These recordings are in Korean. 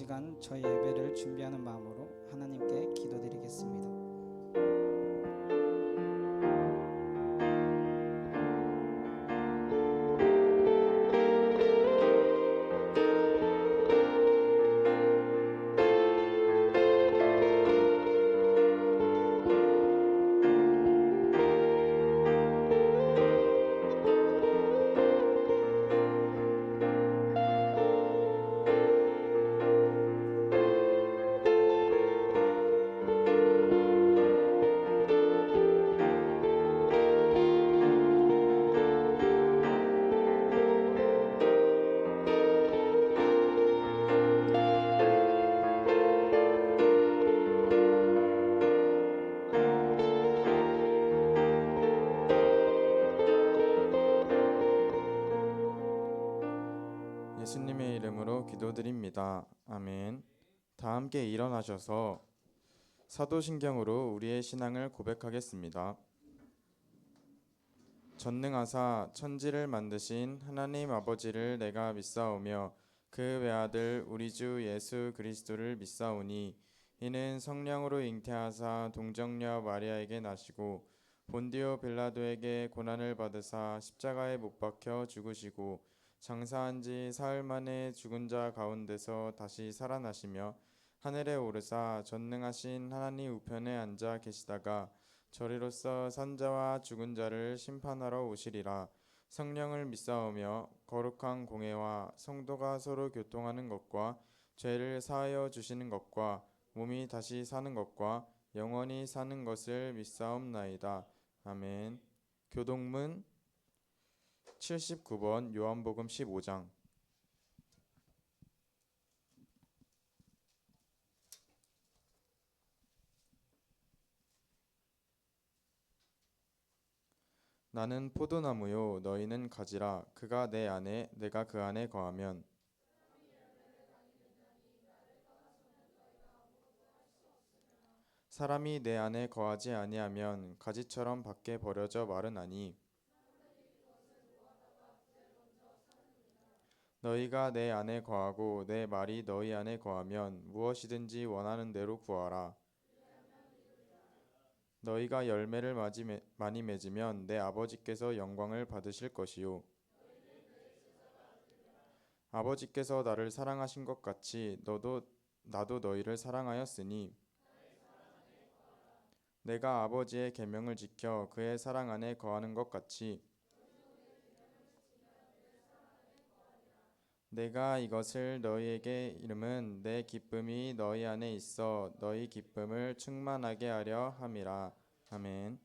시간 저희 예배를 준비하는 마음으로 하나님께 기도드리겠습니다. 예수님의 이름으로 기도드립니다. 아멘. 다 함께 일어나셔서 사도신경으로 우리의 신앙을 고백하겠습니다. 전능하사 천지를 만드신 하나님 아버지를 내가 믿사오며 그 외아들 우리 주 예수 그리스도를 믿사오니 이는 성령으로 잉태하사 동정녀 마리아에게 나시고 본디오 빌라도에게 고난을 받으사 십자가에 못 박혀 죽으시고 장사한 지 사흘 만에 죽은 자 가운데서 다시 살아나시며 하늘에 오르사 전능하신 하나님 우편에 앉아 계시다가 저리로서 산자와 죽은 자를 심판하러 오시리라. 성령을 믿사오며 거룩한 공회와 성도가 서로 교통하는 것과 죄를 사하여 주시는 것과 몸이 다시 사는 것과 영원히 사는 것을 믿사옵나이다. 아멘. 교동문 79번 요한복음 15장. 나는 포도나무요 너희는 가지라. 그가 내 안에 내가 그 안에 거하면 사람이 내 안에 거하지 아니하면 가지처럼 밖에 버려져 마르나니 너희가 내 안에 거하고 내 말이 너희 안에 거하면 무엇이든지 원하는 대로 구하라. 너희가 열매를 많이 맺으면 내 아버지께서 영광을 받으실 것이요 아버지께서 나를 사랑하신 것 같이 나도 너희를 사랑하였으니 내가 아버지의 계명을 지켜 그의 사랑 안에 거하는 것 같이 내가 이것을 너희에게 이름은 내 기쁨이 너희 안에 있어 너희 기쁨을 충만하게 하려 함이라. 아멘.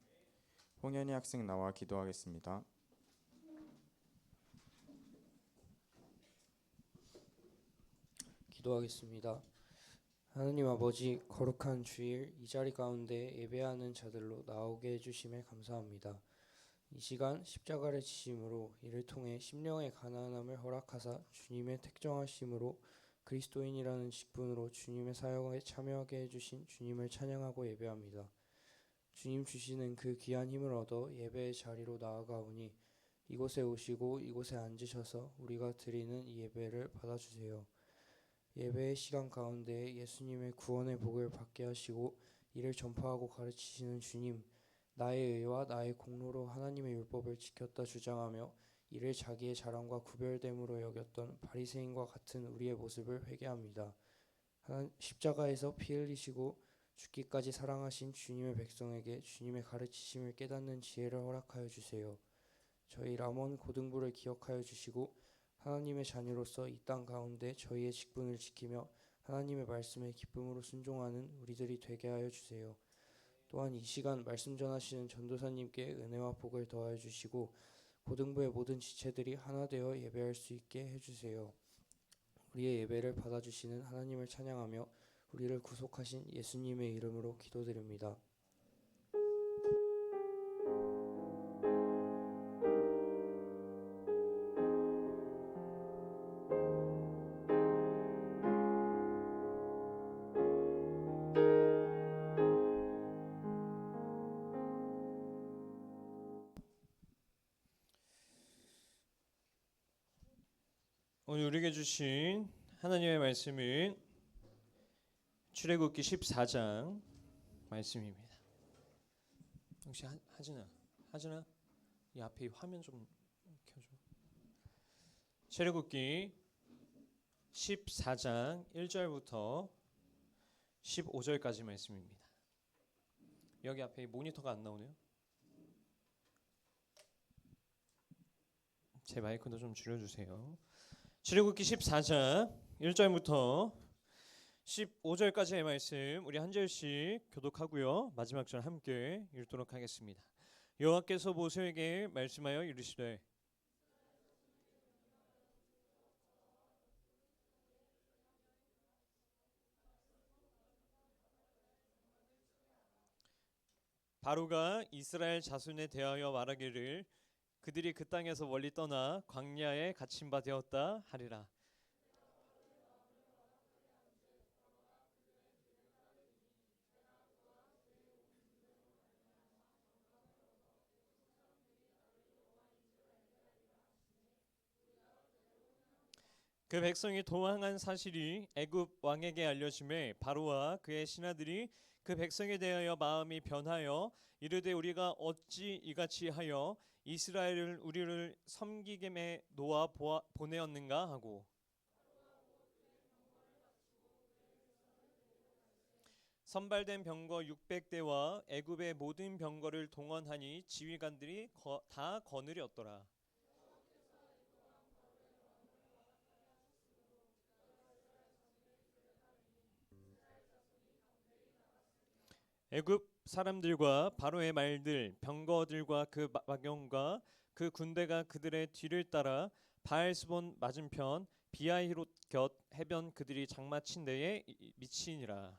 홍현희 학생 나와 기도하겠습니다. 기도하겠습니다. 하나님 아버지, 거룩한 주일 이 자리 가운데 예배하는 자들로 나오게 해주심에 감사합니다. 이 시간 십자가를 지심으로 이를 통해 심령의 가난함을 허락하사 주님의 택정하심으로 그리스도인이라는 직분으로 주님의 사역에 참여하게 해주신 주님을 찬양하고 예배합니다. 주님 주시는 그 귀한 힘을 얻어 예배의 자리로 나아가오니 이곳에 오시고 이곳에 앉으셔서 우리가 드리는 이 예배를 받아주세요. 예배의 시간 가운데 예수님의 구원의 복을 받게 하시고 이를 전파하고 가르치시는 주님, 나의 의와 나의 공로로 하나님의 율법을 지켰다 주장하며 이를 자기의 자랑과 구별됨으로 여겼던 바리새인과 같은 우리의 모습을 회개합니다. 십자가에서 피 흘리시고 죽기까지 사랑하신 주님의 백성에게 주님의 가르치심을 깨닫는 지혜를 허락하여 주세요. 저희 라몬 고등부를 기억하여 주시고 하나님의 자녀로서 이 땅 가운데 저희의 직분을 지키며 하나님의 말씀에 기쁨으로 순종하는 우리들이 되게 하여 주세요. 또한 이 시간 말씀 전하시는 전도사님께 은혜와 복을 더하여 주시고 고등부의 모든 지체들이 하나 되어 예배할 수 있게 해주세요. 우리의 예배를 받아주시는 하나님을 찬양하며 우리를 구속하신 예수님의 이름으로 기도드립니다. 오늘 우리에게 주신 하나님의 말씀은 출애굽기 14장 말씀입니다. 혹시 하진아 이 앞에 화면 좀 켜줘. 출애굽기 14장 1절부터 15절까지 말씀입니다. 여기 앞에 모니터가 안 나오네요. 제 마이크도 좀 줄여주세요. 출애굽기 14장 1절부터 15절까지의 말씀 우리 한 절씩 교독하고요. 마지막 절 함께 읽도록 하겠습니다. 여호와께서 모세에게 말씀하여 이르시되 바로가 이스라엘 자손에 대하여 말하기를 그들이 그 땅에서 멀리 떠나 광야에 갇힌 바 되었다 하리라. 그 백성이 도망한 사실이 애굽 왕에게 알려짐에 바로와 그의 신하들이 그 백성에 대하여 마음이 변하여 이르되 우리가 어찌 이같이 하여 이스라엘을 우리를 섬기게 놓아 보내었는가 하고 선발된 병거 600대와 애굽의 모든 병거를 동원하니 지휘관들이 다 거느렸더라. 애굽 사람들과 바로의 말들 병거들과 그 막용과 그 군대가 그들의 뒤를 따라 바알스본 맞은편 비아히롯 곁 해변 그들이 장마친 데에 미치니라.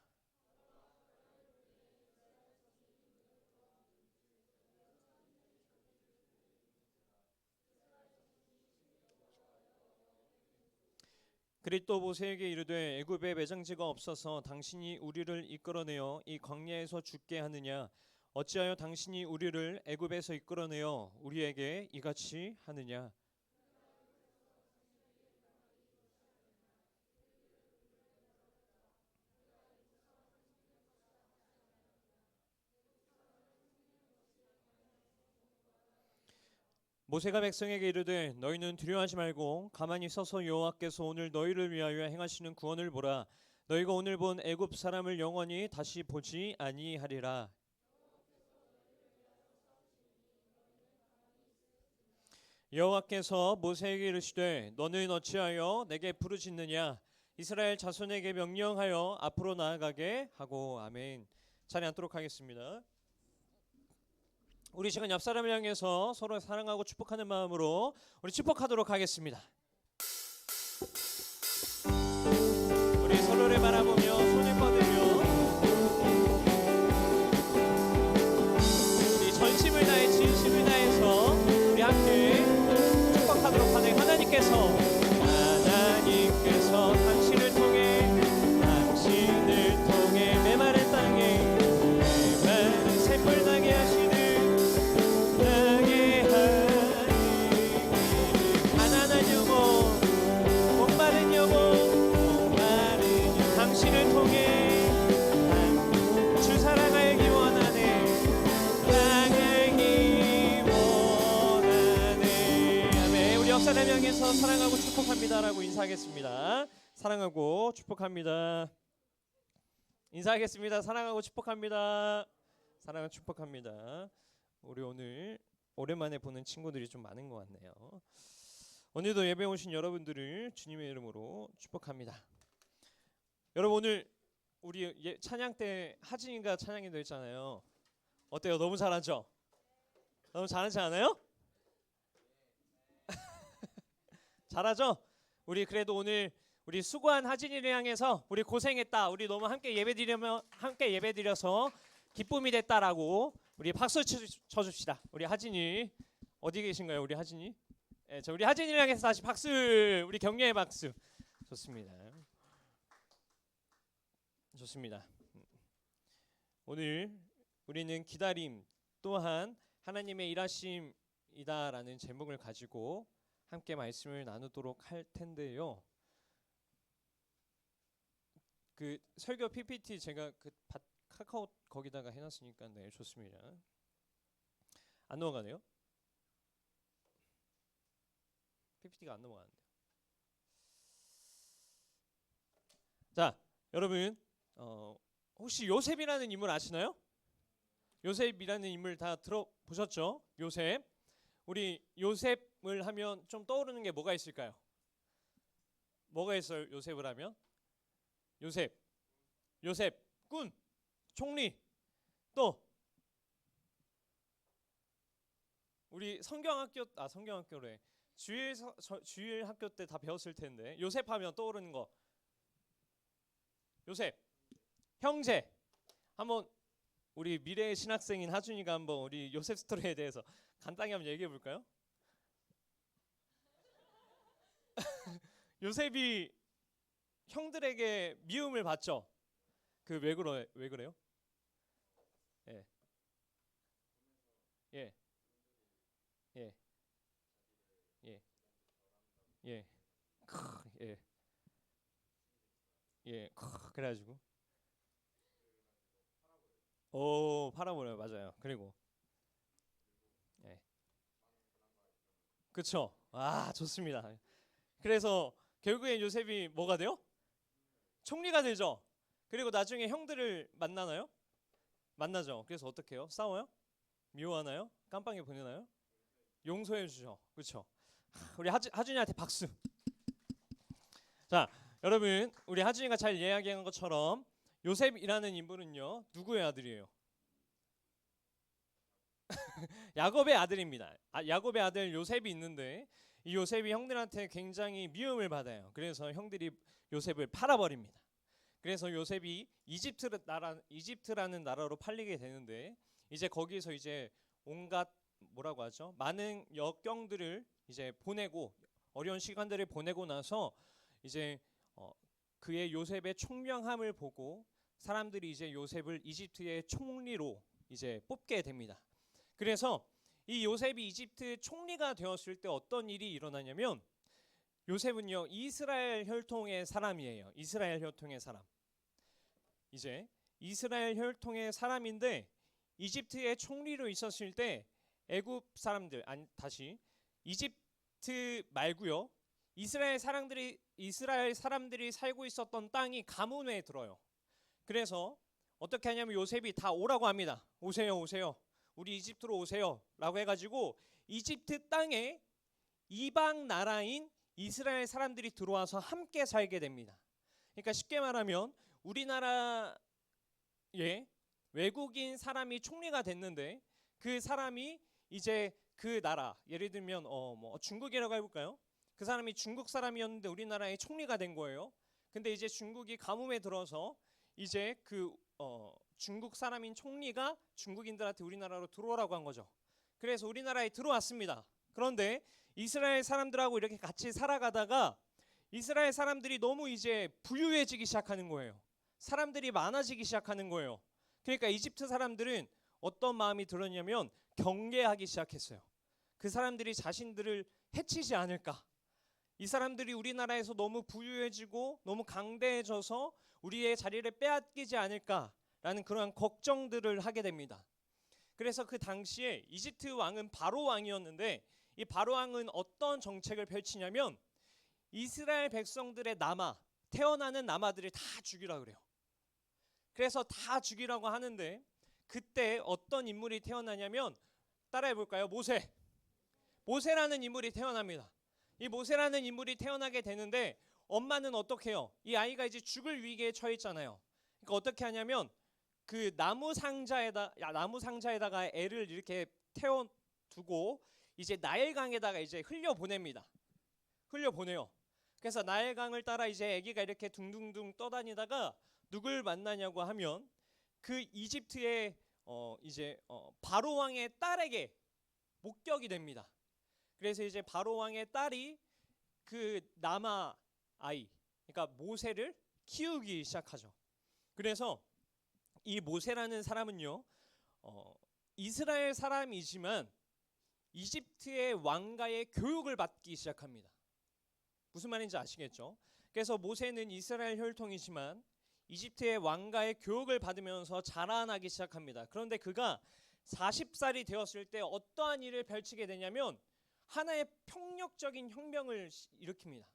그리 또 모세에게 이르되 애굽에 매장지가 없어서 당신이 우리를 이끌어내어 이 광야에서 죽게 하느냐 어찌하여 당신이 우리를 애굽에서 이끌어내어 우리에게 이같이 하느냐. 모세가 백성에게 이르되 너희는 두려워하지 말고 가만히 서서 여호와께서 오늘 너희를 위하여 행하시는 구원을 보라. 너희가 오늘 본 애굽 사람을 영원히 다시 보지 아니하리라. 여호와께서 모세에게 이르시되 너는 어찌하여 내게 부르짖느냐. 이스라엘 자손에게 명령하여 앞으로 나아가게 하고. 아멘. 자리 앉도록 하겠습니다. 우리 시간 옆 사람을 향해서 서로 사랑하고 축복하는 마음으로 우리 축복하도록 하겠습니다. 우리 서로를 바라보며 손을 뻗으며 우리 전심을 다해 진심을 다해서 우리 함께 축복하도록 하는 하나님께서 당신을 통해 메마른 땅에 메마른 샘물 나게 하시는 당신을 통해 주 사랑하기 원하네. 사랑하기 원하네. 아멘. 우리 옆 사람 향해서 사랑하고 축복합니다라고 인사하겠습니다. 사랑하고 축복합니다. 인사하겠습니다. 사랑하고 축복합니다. 사랑하고 축복합니다. 우리 오늘 오랜만에 보는 친구들이 좀 많은 것 같네요. 오늘도 예배 오신 여러분들을 주님의 이름으로 축복합니다. 여러분 오늘 우리 찬양 때 하진이가 찬양이 됐잖아요. 어때요? 너무 잘하죠? 너무 잘하지 않아요? 잘하죠? 우리 그래도 오늘 우리 수고한 하진이를 향해서 우리 고생했다. 우리 너무 함께 예배드려서 기쁨이 됐다라고 우리 박수 쳐줍시다. 우리 하진이 어디 계신가요? 우리 하진이? 네, 우리 하진이를 향해서 다시 박수. 우리 격려의 박수. 좋습니다. 좋습니다. 오늘 우리는 기다림 또한 하나님의 일하심이다라는 제목을 가지고 함께 말씀을 나누도록 할 텐데요. 그 설교 PPT 제가 그 카카오 거기다가 해놨으니까 네 좋습니다. 안 넘어가네요. PPT가 안 넘어가는데요. 자, 여러분 혹시 요셉이라는 인물 아시나요? 요셉이라는 인물 다 들어보셨죠? 요셉. 우리 요셉을 하면 좀 떠오르는 게 뭐가 있을까요? 뭐가 있어요? 요셉을 하면? 요셉, 군, 총리, 또 우리 성경학교래. 주일 학교 때 다 배웠을 텐데 요셉 하면 떠오르는 거. 요셉, 형제. 한번 우리 미래의 신학생인 하준이가 한번 우리 요셉 스토리에 대해서 간단히 한번 얘기해 볼까요? 요셉이 형들에게 미움을 받죠. 그 왜 그래요? 예. 예. 예. 예. 예. 예. 예. 그래가지고 팔아버려요. 맞아요. 그리고 예. 그쵸. 아 좋습니다. 그래서 결국엔 요셉이 뭐가 돼요? 총리가 되죠. 그리고 나중에 형들을 만나나요? 만나죠. 그래서 어떻게 해요? 싸워요? 미워하나요? 깜빵에 보내나요? 용서해 주죠. 그렇죠. 우리 하준이한테 박수. 자, 여러분 우리 하준이가 잘 이야기한 것처럼 요셉이라는 인물은요 누구의 아들이에요? 야곱의 아들입니다. 야곱의 아들 요셉이 있는데 이 요셉이 형들한테 굉장히 미움을 받아요. 그래서 형들이 요셉을 팔아버립니다. 그래서 요셉이 이집트라는 나라로 팔리게 되는데 이제 거기서 이제 온갖 뭐라고 하죠? 많은 역경들을 이제 보내고 어려운 시간들을 보내고 나서 이제 그의 요셉의 총명함을 보고 사람들이 이제 요셉을 이집트의 총리로 이제 뽑게 됩니다. 그래서 이 요셉이 이집트 총리가 되었을 때 어떤 일이 일어나냐면 요셉은요 이스라엘 혈통의 사람이에요. 이스라엘 혈통의 사람. 이제 이스라엘 혈통의 사람인데 이집트의 총리로 있었을 때 애굽 사람들 다시 이집트 말고요 이스라엘 사람들이 살고 있었던 땅이 가뭄에 들어요. 그래서 어떻게 하냐면 요셉이 다 오라고 합니다. 오세요. 우리 이집트로 오세요. 라고 해가지고 이집트 땅에 이방 나라인 이스라엘 사람들이 들어와서 함께 살게 됩니다. 그러니까 쉽게 말하면 우리나라에 외국인 사람이 총리가 됐는데 그 사람이 이제 그 나라 예를 들면 뭐 중국이라고 해볼까요? 그 사람이 중국 사람이었는데 우리나라의 총리가 된 거예요. 근데 이제 중국이 가뭄에 들어서 이제 그 중국 사람인 총리가 중국인들한테 우리나라로 들어오라고 한 거죠. 그래서 우리나라에 들어왔습니다. 그런데 이스라엘 사람들하고 이렇게 같이 살아가다가 이스라엘 사람들이 너무 이제 부유해지기 시작하는 거예요. 사람들이 많아지기 시작하는 거예요. 그러니까 이집트 사람들은 어떤 마음이 들었냐면 경계하기 시작했어요. 그 사람들이 자신들을 해치지 않을까? 이 사람들이 우리나라에서 너무 부유해지고 너무 강대해져서 우리의 자리를 빼앗기지 않을까라는 그러한 걱정들을 하게 됩니다. 그래서 그 당시에 이집트 왕은 바로 왕이었는데 이 바로 왕은 어떤 정책을 펼치냐면 이스라엘 백성들의 태어나는 남아들을 다 죽이라 그래요. 그래서 다 죽이라고 하는데 그때 어떤 인물이 태어나냐면 따라해 볼까요? 모세라는 인물이 태어납니다. 이 모세라는 인물이 태어나게 되는데 엄마는 어떻게 해요? 이 아이가 이제 죽을 위기에 처했잖아요. 그러니까 어떻게 하냐면 그 나무 상자에다가 애를 이렇게 태워두고 이제 나일강에다가 이제 흘려보냅니다. 흘려보내요. 그래서 나일강을 따라 이제 아기가 이렇게 둥둥둥 떠다니다가 누굴 만나냐고 하면 그 이집트의 바로 왕의 딸에게 목격이 됩니다. 그래서 이제 바로 왕의 딸이 그 남아 아이, 그러니까 모세를 키우기 시작하죠. 그래서 이 모세라는 사람은요, 이스라엘 사람이지만 이집트의 왕가의 교육을 받기 시작합니다. 무슨 말인지 아시겠죠? 그래서 모세는 이스라엘 혈통이지만 이집트의 왕가의 교육을 받으면서 자라나기 시작합니다. 그런데 그가 40살이 되었을 때 어떠한 일을 펼치게 되냐면 하나의 폭력적인 혁명을 일으킵니다.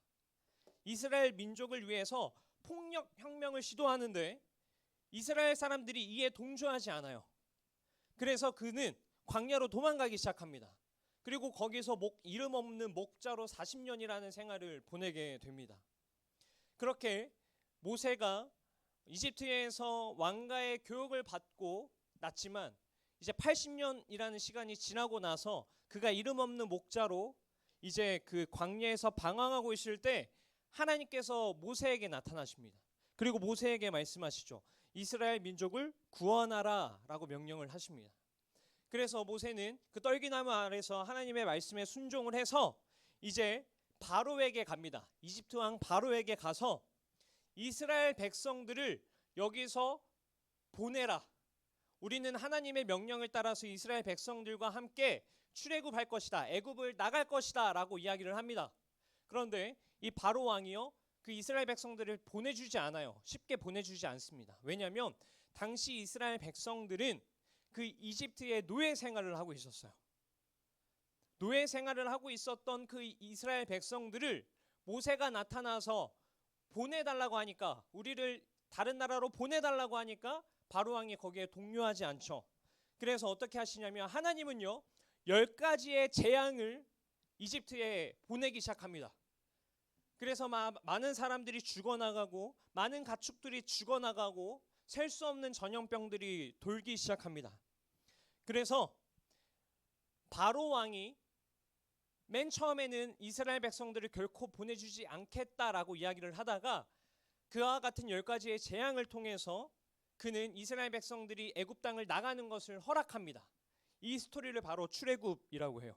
이스라엘 민족을 위해서 폭력 혁명을 시도하는데 이스라엘 사람들이 이에 동조하지 않아요. 그래서 그는 광야로 도망가기 시작합니다. 그리고 거기서 이름 없는 목자로 40년이라는 생활을 보내게 됩니다. 그렇게 모세가 이집트에서 왕가의 교육을 받고 났지만 이제 80년이라는 시간이 지나고 나서 그가 이름 없는 목자로 이제 그 광야에서 방황하고 있을 때 하나님께서 모세에게 나타나십니다. 그리고 모세에게 말씀하시죠. 이스라엘 민족을 구원하라 라고 명령을 하십니다. 그래서 모세는 그 떨기나무 아래서 하나님의 말씀에 순종을 해서 이제 바로에게 갑니다. 이집트 왕 바로에게 가서 이스라엘 백성들을 여기서 보내라. 우리는 하나님의 명령을 따라서 이스라엘 백성들과 함께 출애굽할 것이다. 애굽을 나갈 것이다 라고 이야기를 합니다. 그런데 이 바로 왕이요, 그 이스라엘 백성들을 보내주지 않아요. 쉽게 보내주지 않습니다. 왜냐하면 당시 이스라엘 백성들은 그 이집트의 노예 생활을 하고 있었어요. 노예 생활을 하고 있었던 그 이스라엘 백성들을 모세가 나타나서 보내달라고 하니까, 우리를 다른 나라로 보내달라고 하니까 바로 왕이 거기에 동요하지 않죠. 그래서 어떻게 하시냐면 하나님은요 10가지의 재앙을 이집트에 보내기 시작합니다. 그래서 많은 사람들이 죽어나가고 많은 가축들이 죽어나가고 셀 수 없는 전염병들이 돌기 시작합니다. 그래서 바로 왕이 맨 처음에는 이스라엘 백성들을 결코 보내주지 않겠다라고 이야기를 하다가 그와 같은 10가지의 재앙을 통해서 그는 이스라엘 백성들이 애굽 땅을 나가는 것을 허락합니다. 이 스토리를 바로 출애굽이라고 해요.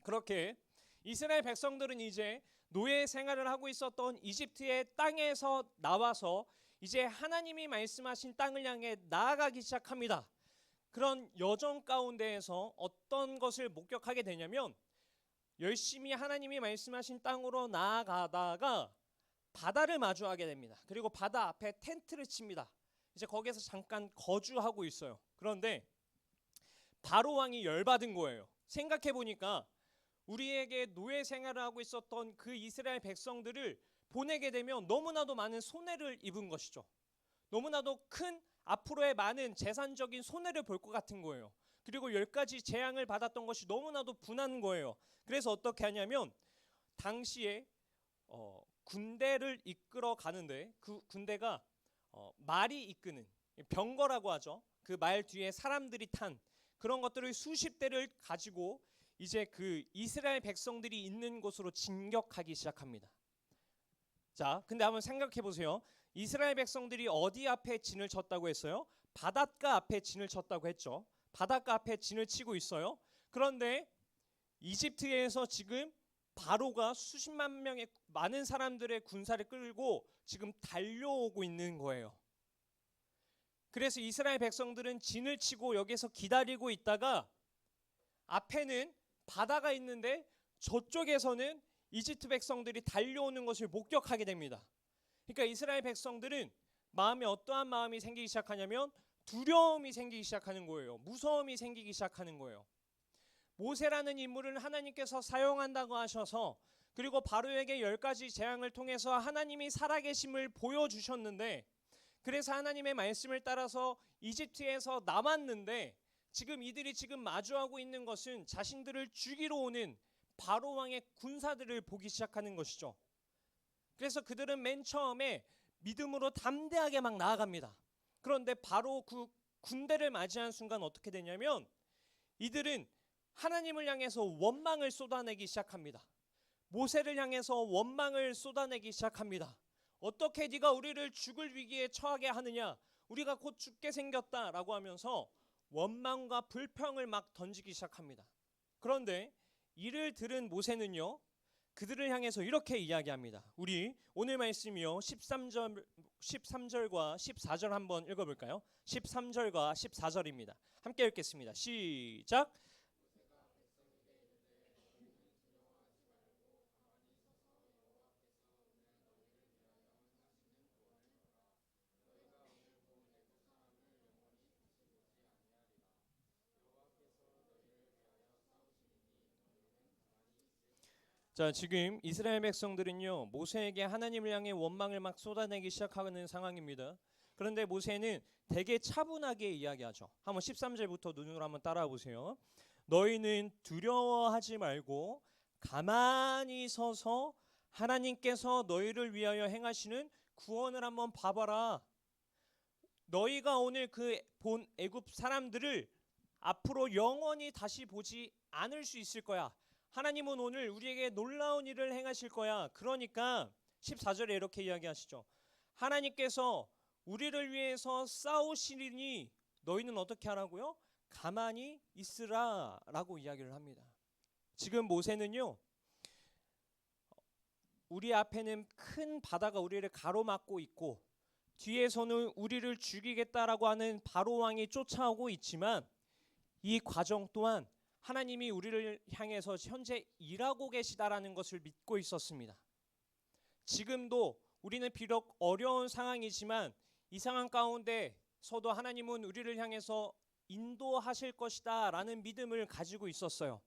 그렇게 이스라엘 백성들은 이제 노예 생활을 하고 있었던 이집트의 땅에서 나와서 이제 하나님이 말씀하신 땅을 향해 나아가기 시작합니다. 그런 여정 가운데에서 어떤 것을 목격하게 되냐면 열심히 하나님이 말씀하신 땅으로 나아가다가 바다를 마주하게 됩니다. 그리고 바다 앞에 텐트를 칩니다. 이제 거기에서 잠깐 거주하고 있어요. 그런데 바로 왕이 열받은 거예요. 생각해 보니까 우리에게 노예 생활을 하고 있었던 그 이스라엘 백성들을 보내게 되면 너무나도 많은 손해를 입은 것이죠. 너무나도 큰 앞으로의 많은 재산적인 손해를 볼 것 같은 거예요. 그리고 10가지 재앙을 받았던 것이 너무나도 분한 거예요. 그래서 어떻게 하냐면 당시에 군대를 이끌어 가는데 그 군대가 말이 이끄는 병거라고 하죠. 그 말 뒤에 사람들이 탄 그런 것들을 수십 대를 가지고 이제 그 이스라엘 백성들이 있는 곳으로 진격하기 시작합니다. 자, 근데 한번 생각해 보세요. 이스라엘 백성들이 어디 앞에 진을 쳤다고 했어요? 바닷가 앞에 진을 쳤다고 했죠. 바닷가 앞에 진을 치고 있어요. 그런데 이집트에서 지금 바로가 수십만 명의 많은 사람들의 군사를 끌고 지금 달려오고 있는 거예요. 그래서 이스라엘 백성들은 진을 치고 여기서 기다리고 있다가 앞에는 바다가 있는데 저쪽에서는 이집트 백성들이 달려오는 것을 목격하게 됩니다. 그러니까 이스라엘 백성들은 마음에 어떠한 마음이 생기기 시작하냐면 두려움이 생기기 시작하는 거예요. 무서움이 생기기 시작하는 거예요. 모세라는 인물을 하나님께서 사용한다고 하셔서 그리고 바로에게 10가지 재앙을 통해서 하나님이 살아계심을 보여주셨는데 그래서 하나님의 말씀을 따라서 이집트에서 남았는데 지금 이들이 지금 마주하고 있는 것은 자신들을 죽이러 오는 바로 왕의 군사들을 보기 시작하는 것이죠. 그래서 그들은 맨 처음에 믿음으로 담대하게 막 나아갑니다. 그런데 바로 그 군대를 맞이한 순간 어떻게 되냐면 이들은 하나님을 향해서 원망을 쏟아내기 시작합니다. 모세를 향해서 원망을 쏟아내기 시작합니다. 어떻게 네가 우리를 죽을 위기에 처하게 하느냐? 우리가 곧 죽게 생겼다라고 하면서 원망과 불평을 막 던지기 시작합니다. 그런데 이를 들은 모세는요, 그들을 향해서 이렇게 이야기합니다. 우리 오늘 말씀이요 13절과 14절 한번 읽어볼까요? 13절과 14절입니다. 함께 읽겠습니다. 시작. 자, 지금 이스라엘 백성들은요, 모세에게 하나님을 향해 원망을 막 쏟아내기 시작하는 상황입니다. 그런데 모세는 되게 차분하게 이야기하죠. 한번 13절부터 눈으로 한번 따라와 보세요. 너희는 두려워하지 말고 가만히 서서 하나님께서 너희를 위하여 행하시는 구원을 한번 봐봐라. 너희가 오늘 그 본 애굽 사람들을 앞으로 영원히 다시 보지 않을 수 있을 거야. 하나님은 오늘 우리에게 놀라운 일을 행하실 거야. 그러니까 14절에 이렇게 이야기하시죠. 하나님께서 우리를 위해서 싸우시리니 너희는 어떻게 하라고요? 가만히 있으라 라고 이야기를 합니다. 지금 모세는요, 우리 앞에는 큰 바다가 우리를 가로막고 있고 뒤에서는 우리를 죽이겠다라고 하는 바로 왕이 쫓아오고 있지만 이 과정 또한 하나님이 우리를 향해서 현재 일하고 계시다라는 것을 믿고 있었습니다. 지금도 우리는 비록 어려운 상황이지만 이 상황 가운데서도 하나님은 우리를 향해서 인도하실 것이다 라는 믿음을 가지고 있었어요.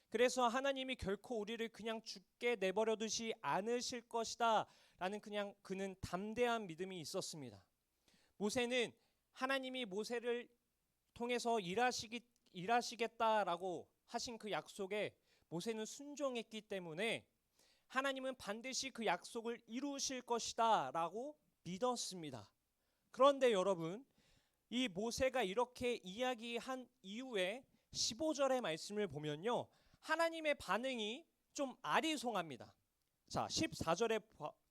그래서 하나님이 결코 우리를 그냥 죽게 내버려 두지 않으실 것이다 라는 그는 담대한 믿음이 있었습니다. 모세는 하나님이 모세를 통해서 일하시겠다라고 하신 그 약속에 모세는 순종했기 때문에 하나님은 반드시 그 약속을 이루실 것이다 라고 믿었습니다. 그런데 여러분, 이 모세가 이렇게 이야기한 이후에 15절의 말씀을 보면요, 하나님의 반응이 좀 아리송합니다. 자, 14절에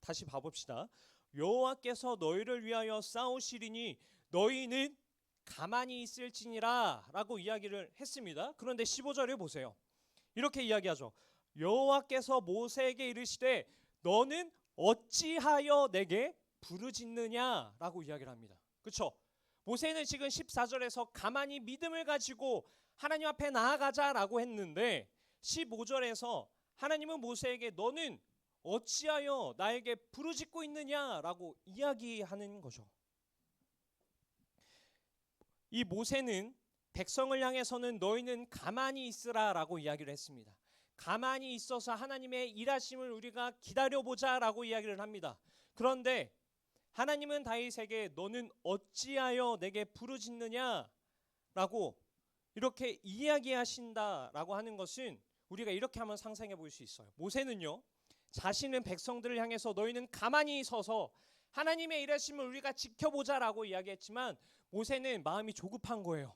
다시 봐봅시다. 여호와께서 너희를 위하여 싸우시리니 너희는 가만히 있을지니라 라고 이야기를 했습니다. 그런데 15절에 보세요. 이렇게 이야기하죠. 여호와께서 모세에게 이르시되 너는 어찌하여 내게 부르짖느냐 라고 이야기를 합니다. 그렇죠? 모세는 지금 14절에서 가만히 믿음을 가지고 하나님 앞에 나아가자라고 했는데 15절에서 하나님은 모세에게 너는 어찌하여 나에게 부르짖고 있느냐라고 이야기하는 거죠. 이 모세는 백성을 향해서는 너희는 가만히 있으라라고 이야기를 했습니다. 가만히 있어서 하나님의 일하심을 우리가 기다려보자라고 이야기를 합니다. 그런데 하나님은 다윗에게 너는 어찌하여 내게 부르짖느냐라고 이렇게 이야기하신다라고 하는 것은 우리가 이렇게 한번 상상해 볼 수 있어요. 모세는요, 자신은 백성들을 향해서 너희는 가만히 서서 하나님의 일하심을 우리가 지켜보자라고 이야기했지만 모세는 마음이 조급한 거예요.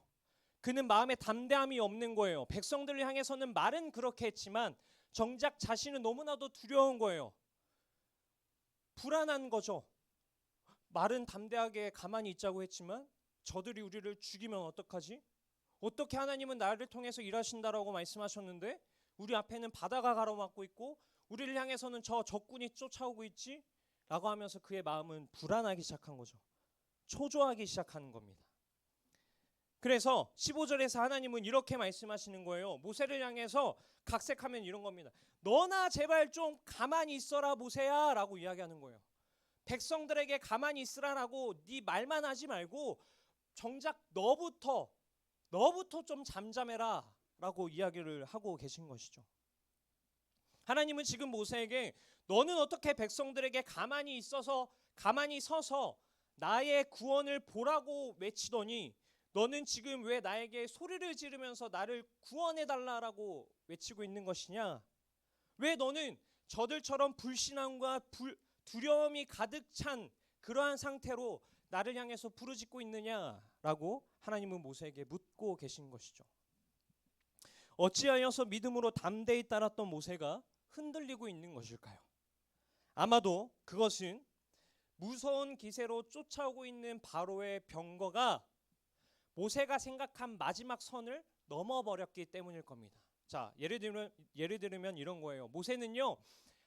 그는 마음에 담대함이 없는 거예요. 백성들을 향해서는 말은 그렇게 했지만 정작 자신은 너무나도 두려운 거예요. 불안한 거죠. 말은 담대하게 가만히 있자고 했지만 저들이 우리를 죽이면 어떡하지? 어떻게 하나님은 나를 통해서 일하신다라고 말씀하셨는데 우리 앞에는 바다가 가로막고 있고 우리를 향해서는 저 적군이 쫓아오고 있지? 라고 하면서 그의 마음은 불안하기 시작한 거죠. 초조하기 시작하는 겁니다. 그래서 15절에서 하나님은 이렇게 말씀하시는 거예요. 모세를 향해서 각색하면 이런 겁니다. 너나 제발 좀 가만히 있어라 모세야 라고 이야기하는 거예요. 백성들에게 가만히 있으라라고 네 말만 하지 말고 정작 너부터 좀 잠잠해라 라고 이야기를 하고 계신 것이죠. 하나님은 지금 모세에게 너는 어떻게 백성들에게 가만히 서서 나의 구원을 보라고 외치더니 너는 지금 왜 나에게 소리를 지르면서 나를 구원해달라고 외치고 있는 것이냐? 왜 너는 저들처럼 불신앙과 두려움이 가득 찬 그러한 상태로 나를 향해서 부르짖고 있느냐라고 하나님은 모세에게 묻고 계신 것이죠. 어찌하여서 믿음으로 담대히 따랐던 모세가 흔들리고 있는 것일까요? 아마도 그것은 무서운 기세로 쫓아오고 있는 바로의 병거가 모세가 생각한 마지막 선을 넘어버렸기 때문일 겁니다. 자, 예를 들면 이런 거예요. 모세는요,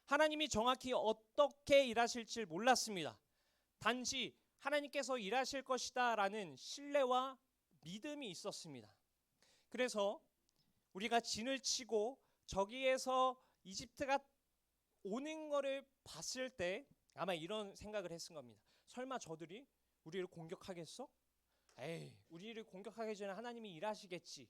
하나님이 정확히 어떻게 일하실지 몰랐습니다. 단지 하나님께서 일하실 것이다 라는 신뢰와 믿음이 있었습니다. 그래서 우리가 진을 치고 저기에서 이집트가 오는 거를 봤을 때 아마 이런 생각을 했을 겁니다. 설마 저들이 우리를 공격하겠어? 에이, 우리를 공격하기 전에 하나님이 일하시겠지.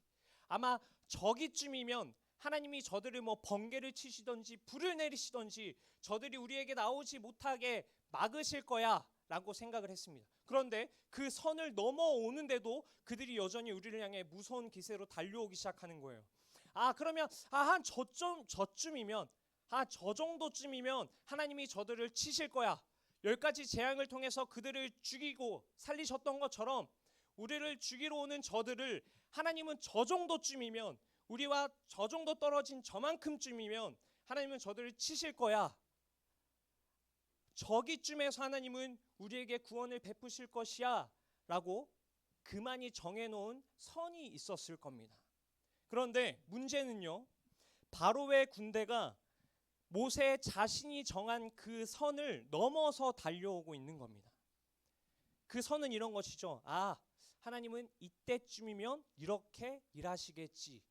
아마 저기쯤이면 하나님이 저들을 뭐 번개를 치시던지 불을 내리시던지 저들이 우리에게 나오지 못하게 막으실 거야 라고 생각을 했습니다. 그런데 그 선을 넘어오는데도 그들이 여전히 우리를 향해 무서운 기세로 달려오기 시작하는 거예요. 그러면 한 저쯤이면 저 정도쯤이면 하나님이 저들을 치실 거야. 10가지 재앙을 통해서 그들을 죽이고 살리셨던 것처럼 우리를 죽이러 오는 저들을 하나님은 저 정도쯤이면, 우리와 저 정도 떨어진 저만큼쯤이면 하나님은 저들을 치실 거야. 저기쯤에서 하나님은 우리에게 구원을 베푸실 것이야 라고 그만이 정해놓은 선이 있었을 겁니다. 그런데 문제는요, 바로의 군대가 모세 자신이 정한 그 선을 넘어서 달려오고 있는 겁니다. 그 선은 이런 것이죠. 하나님은 이때쯤이면 이렇게 일하시겠지,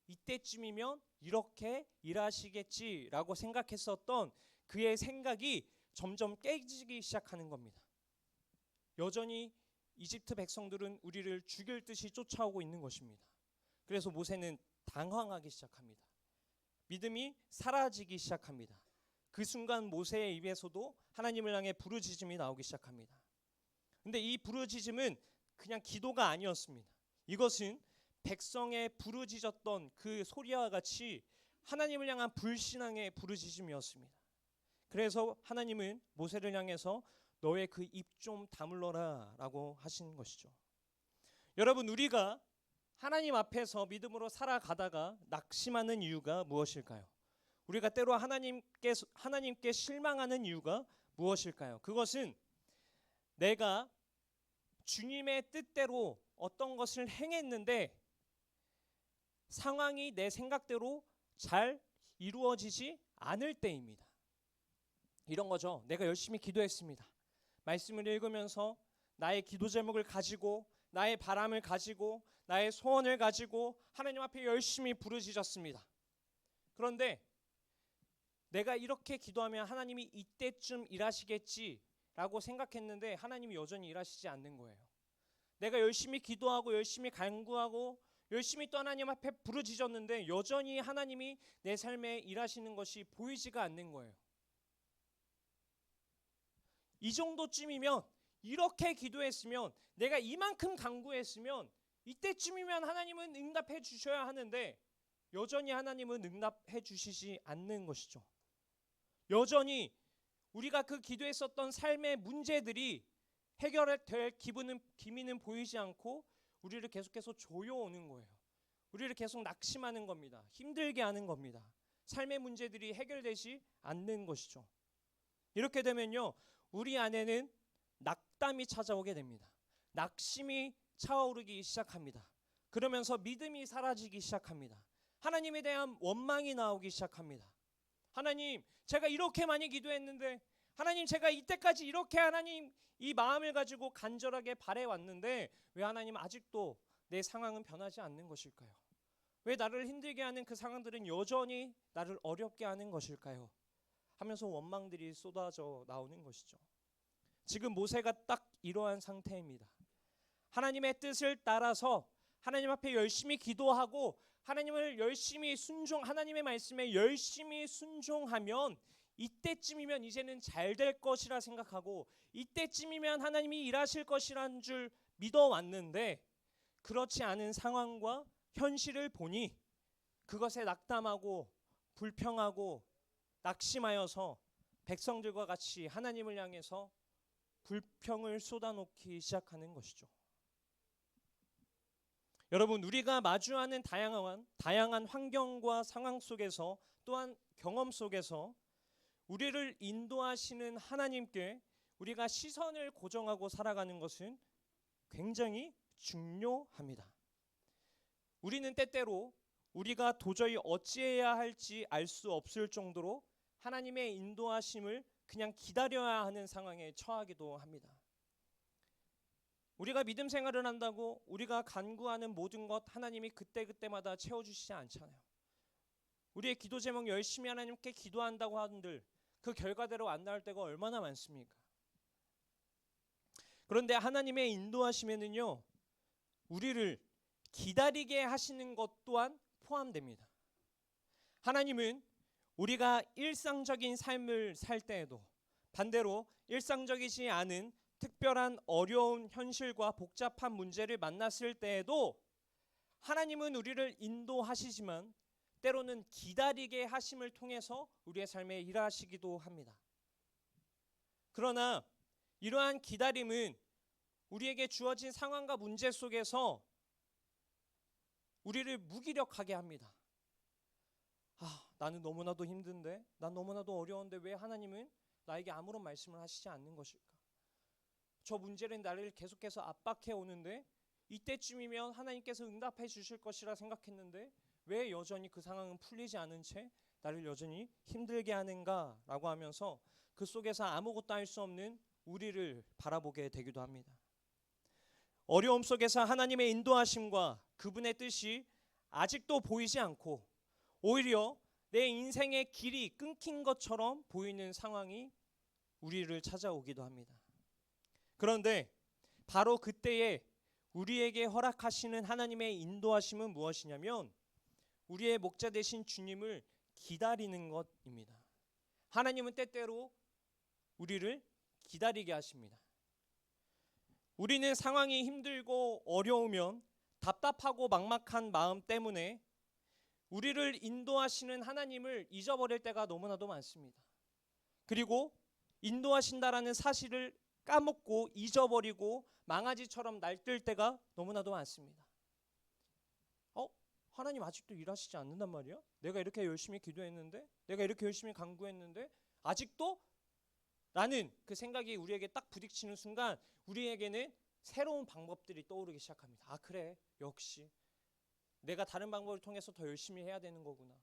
이때쯤이면 이렇게 일하시겠지라고 생각했었던 그의 생각이 점점 깨지기 시작하는 겁니다. 여전히 이집트 백성들은 우리를 죽일 듯이 쫓아오고 있는 것입니다. 그래서 모세는 당황하기 시작합니다. 믿음이 사라지기 시작합니다. 그 순간 모세의 입에서도 하나님을 향해 부르짖음이 나오기 시작합니다. 근데 이 부르짖음은 그냥 기도가 아니었습니다. 이것은 백성의 부르짖었던 그 소리와 같이 하나님을 향한 불신앙의 부르짖음이었습니다. 그래서 하나님은 모세를 향해서 너의 그 입 좀 다물러라 라고 하신 것이죠. 여러분, 우리가 하나님 앞에서 믿음으로 살아가다가 낙심하는 이유가 무엇일까요? 우리가 때로 하나님께 실망하는 이유가 무엇일까요? 그것은 내가 주님의 뜻대로 어떤 것을 행했는데 상황이 내 생각대로 잘 이루어지지 않을 때입니다. 이런 거죠. 내가 열심히 기도했습니다. 말씀을 읽으면서 나의 기도 제목을 가지고, 나의 바람을 가지고, 나의 소원을 가지고 하나님 앞에 열심히 부르짖었습니다. 그런데 내가 이렇게 기도하면 하나님이 이때쯤 일하시겠지라고 생각했는데 하나님이 여전히 일하시지 않는 거예요. 내가 열심히 기도하고 열심히 간구하고 열심히 또 하나님 앞에 부르짖었는데 여전히 하나님이 내 삶에 일하시는 것이 보이지가 않는 거예요. 이 정도쯤이면, 이렇게 기도했으면, 내가 이만큼 간구했으면 이때쯤이면 하나님은 응답해 주셔야 하는데 여전히 하나님은 응답해 주시지 않는 것이죠. 여전히 우리가 그 기도했었던 삶의 문제들이 해결될 기미는 보이지 않고 우리를 계속해서 조여오는 거예요. 우리를 계속 낙심하는 겁니다. 힘들게 하는 겁니다. 삶의 문제들이 해결되지 않는 것이죠. 이렇게 되면요, 우리 안에는 낙담이 찾아오게 됩니다. 낙심이 차오르기 시작합니다. 그러면서 믿음이 사라지기 시작합니다. 하나님에 대한 원망이 나오기 시작합니다. 하나님, 제가 이렇게 많이 기도했는데, 하나님, 제가 이때까지 이렇게 하나님 이 마음을 가지고 간절하게 바래왔는데 왜 하나님 아직도 내 상황은 변하지 않는 것일까요? 왜 나를 힘들게 하는 그 상황들은 여전히 나를 어렵게 하는 것일까요? 하면서 원망들이 쏟아져 나오는 것이죠. 지금 모세가 딱 이러한 상태입니다. 하나님의 뜻을 따라서 하나님 앞에 열심히 기도하고 하나님을 열심히 하나님의 말씀에 열심히 순종하면 이때쯤이면 이제는 잘 될 것이라 생각하고 이때쯤이면 하나님이 일하실 것이라는 줄 믿어왔는데 그렇지 않은 상황과 현실을 보니 그것에 낙담하고 불평하고 낙심하여서 백성들과 같이 하나님을 향해서 불평을 쏟아놓기 시작하는 것이죠. 여러분, 우리가 마주하는 다양한 환경과 상황 속에서 또한 경험 속에서 우리를 인도하시는 하나님께 우리가 시선을 고정하고 살아가는 것은 굉장히 중요합니다. 우리는 때때로 우리가 도저히 어찌해야 할지 알 수 없을 정도로 하나님의 인도하심을 그냥 기다려야 하는 상황에 처하기도 합니다. 우리가 믿음 생활을 한다고 우리가 간구하는 모든 것 하나님이 그때그때마다 채워주시지 않잖아요. 우리의 기도 제목 열심히 하나님께 기도한다고 하는들 그 결과대로 안 나올 때가 얼마나 많습니까? 그런데 하나님의 인도하심에는요, 우리를 기다리게 하시는 것 또한 포함됩니다. 하나님은 우리가 일상적인 삶을 살 때에도 반대로 일상적이지 않은 특별한 어려운 현실과 복잡한 문제를 만났을 때에도 하나님은 우리를 인도하시지만 때로는 기다리게 하심을 통해서 우리의 삶에 일하시기도 합니다. 그러나 이러한 기다림은 우리에게 주어진 상황과 문제 속에서 우리를 무기력하게 합니다. 나는 너무나도 힘든데, 난 너무나도 어려운데 왜 하나님은 나에게 아무런 말씀을 하시지 않는 것일까? 저 문제는 나를 계속해서 압박해 오는데 이때쯤이면 하나님께서 응답해 주실 것이라 생각했는데 왜 여전히 그 상황은 풀리지 않은 채 나를 여전히 힘들게 하는가라고 하면서 그 속에서 아무것도 할 수 없는 우리를 바라보게 되기도 합니다. 어려움 속에서 하나님의 인도하심과 그분의 뜻이 아직도 보이지 않고 오히려 내 인생의 길이 끊긴 것처럼 보이는 상황이 우리를 찾아오기도 합니다. 그런데 바로 그때에 우리에게 허락하시는 하나님의 인도하심은 무엇이냐면 우리의 목자 되신 주님을 기다리는 것입니다. 하나님은 때때로 우리를 기다리게 하십니다. 우리는 상황이 힘들고 어려우면 답답하고 막막한 마음 때문에 우리를 인도하시는 하나님을 잊어버릴 때가 너무나도 많습니다. 그리고 인도하신다라는 사실을 까먹고 잊어버리고 망아지처럼 날뛸 때가 너무나도 많습니다. 하나님 아직도 일하시지 않는단 말이야? 내가 이렇게 열심히 기도했는데, 내가 이렇게 열심히 간구했는데 아직도? 라는 그 생각이 우리에게 딱 부딪히는 순간 우리에게는 새로운 방법들이 떠오르기 시작합니다. 그래, 역시 내가 다른 방법을 통해서 더 열심히 해야 되는 거구나.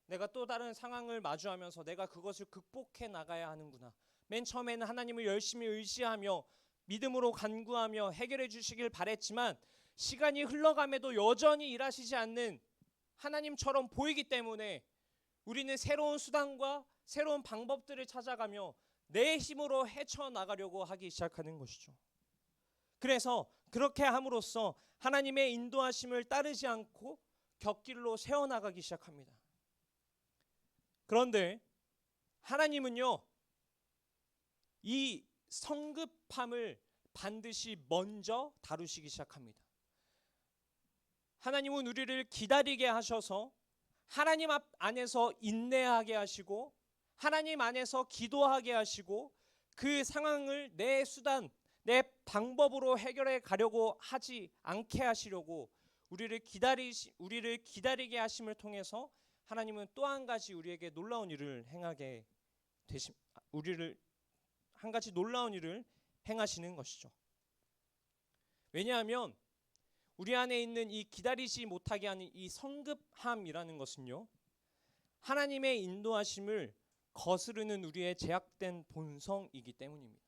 내가 또 다른 상황을 마주하면서 내가 그것을 극복해 나가야 하는구나. 맨 처음에는 하나님을 열심히 의지하며 믿음으로 간구하며 해결해 주시길 바랬지만 시간이 흘러감에도 여전히 일하시지 않는 하나님처럼 보이기 때문에 우리는 새로운 수단과 새로운 방법들을 찾아가며 내 힘으로 헤쳐나가려고 하기 시작하는 것이죠. 그래서 그렇게 함으로써 하나님의 인도하심을 따르지 않고 곁길로 세워나가기 시작합니다. 그런데 하나님은요, 이 성급함을 반드시 먼저 다루시기 시작합니다. 하나님은 우리를 기다리게 하셔서 하나님 안에서 인내하게 하시고 하나님 안에서 기도하게 하시고 그 상황을 내 수단, 내 방법으로 해결해 가려고 하지 않게 하시려고 우리를 기다리게 하심을 통해서 하나님은 또 한 가지 우리에게 놀라운 일을 놀라운 일을 행하시는 것이죠. 왜냐하면 우리 안에 있는 이 기다리지 못하게 하는 이 성급함이라는 것은요, 하나님의 인도하심을 거스르는 우리의 제약된 본성이기 때문입니다.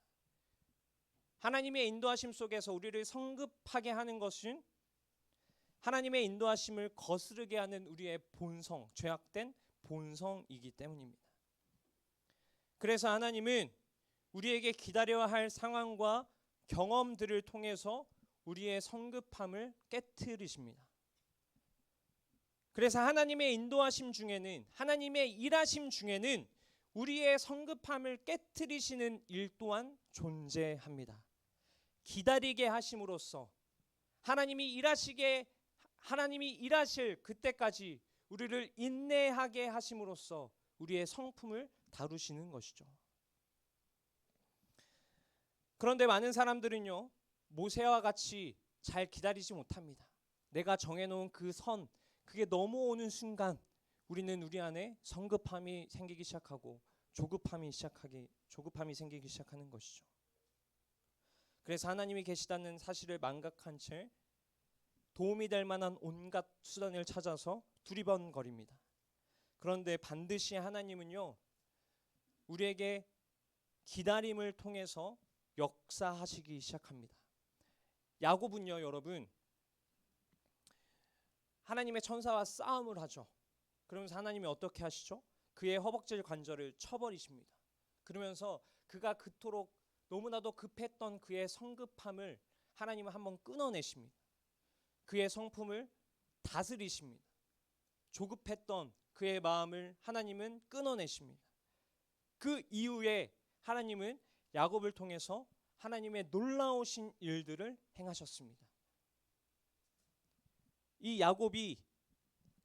하나님의 인도하심 속에서 우리를 성급하게 하는 것은 하나님의 인도하심을 거스르게 하는 우리의 본성, 죄악된 본성이기 때문입니다. 그래서 하나님은 우리에게 기다려야 할 상황과 경험들을 통해서 우리의 성급함을 깨트리십니다. 그래서 하나님의 인도하심 중에는, 하나님의 일하심 중에는 우리의 성급함을 깨트리시는 일 또한 존재합니다. 기다리게 하심으로써 하나님이 일하실 그때까지 우리를 인내하게 하심으로써 우리의 성품을 다루시는 것이죠. 그런데 많은 사람들은요, 모세와 같이 잘 기다리지 못합니다. 내가 정해놓은 그 선, 그게 넘어오는 순간 우리는 우리 안에 성급함이 생기기 시작하고 조급함이 생기기 시작하는 것이죠. 그래서 하나님이 계시다는 사실을 망각한 채 도움이 될 만한 온갖 수단을 찾아서 두리번거립니다. 그런데 반드시 하나님은요, 우리에게 기다림을 통해서 역사하시기 시작합니다. 야곱은요, 여러분, 하나님의 천사와 싸움을 하죠. 그러면서 하나님이 어떻게 하시죠? 그의 허벅지 관절을 쳐버리십니다. 그러면서 그가 그토록 너무나도 급했던 그의 성급함을 하나님은 한번 끊어내십니다. 그의 성품을 다스리십니다. 조급했던 그의 마음을 하나님은 끊어내십니다. 그 이후에 하나님은 야곱을 통해서 하나님의 놀라우신 일들을 행하셨습니다. 이 야곱이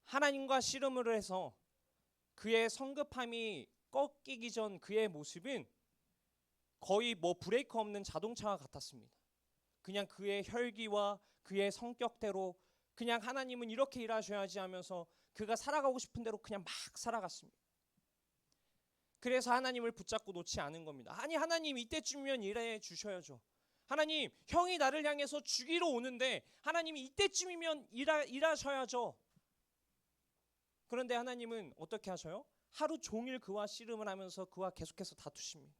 하나님과 씨름을 해서 그의 성급함이 꺾이기 전 그의 모습은 거의 브레이크 없는 자동차와 같았습니다. 그냥 그의 혈기와 그의 성격대로 그냥 하나님은 이렇게 일하셔야지 하면서 그가 살아가고 싶은 대로 그냥 막 살아갔습니다. 그래서 하나님을 붙잡고 놓지 않은 겁니다. 아니, 하나님 이때쯤이면 일해 주셔야죠. 하나님, 형이 나를 향해서 죽이러 오는데 하나님이 이때쯤이면 일하셔야죠. 그런데 하나님은 어떻게 하셔요? 하루 종일 그와 씨름을 하면서 그와 계속해서 다투십니다.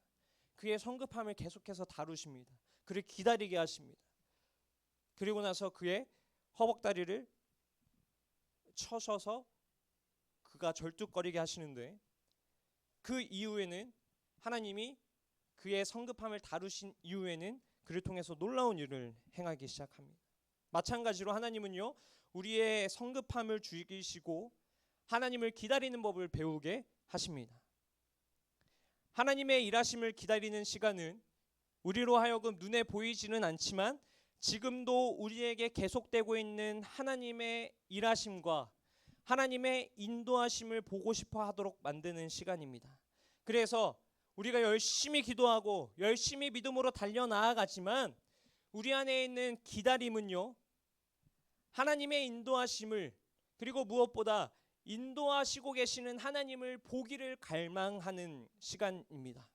그의 성급함을 계속해서 다루십니다. 그를 기다리게 하십니다. 그리고 나서 그의 허벅다리를 쳐셔서 그가 절뚝거리게 하시는데, 그 이후에는 하나님이 그의 성급함을 다루신 이후에는 그를 통해서 놀라운 일을 행하기 시작합니다. 마찬가지로 하나님은요, 우리의 성급함을 죽이시고 하나님을 기다리는 법을 배우게 하십니다. 하나님의 일하심을 기다리는 시간은 우리로 하여금 눈에 보이지는 않지만 지금도 우리에게 계속되고 있는 하나님의 일하심과 하나님의 인도하심을 보고 싶어 하도록 만드는 시간입니다. 그래서 우리가 열심히 기도하고 열심히 믿음으로 달려나아가지만 우리 안에 있는 기다림은요, 하나님의 인도하심을, 그리고 무엇보다 인도하시고 계시는 하나님을 보기를 갈망하는 시간입니다.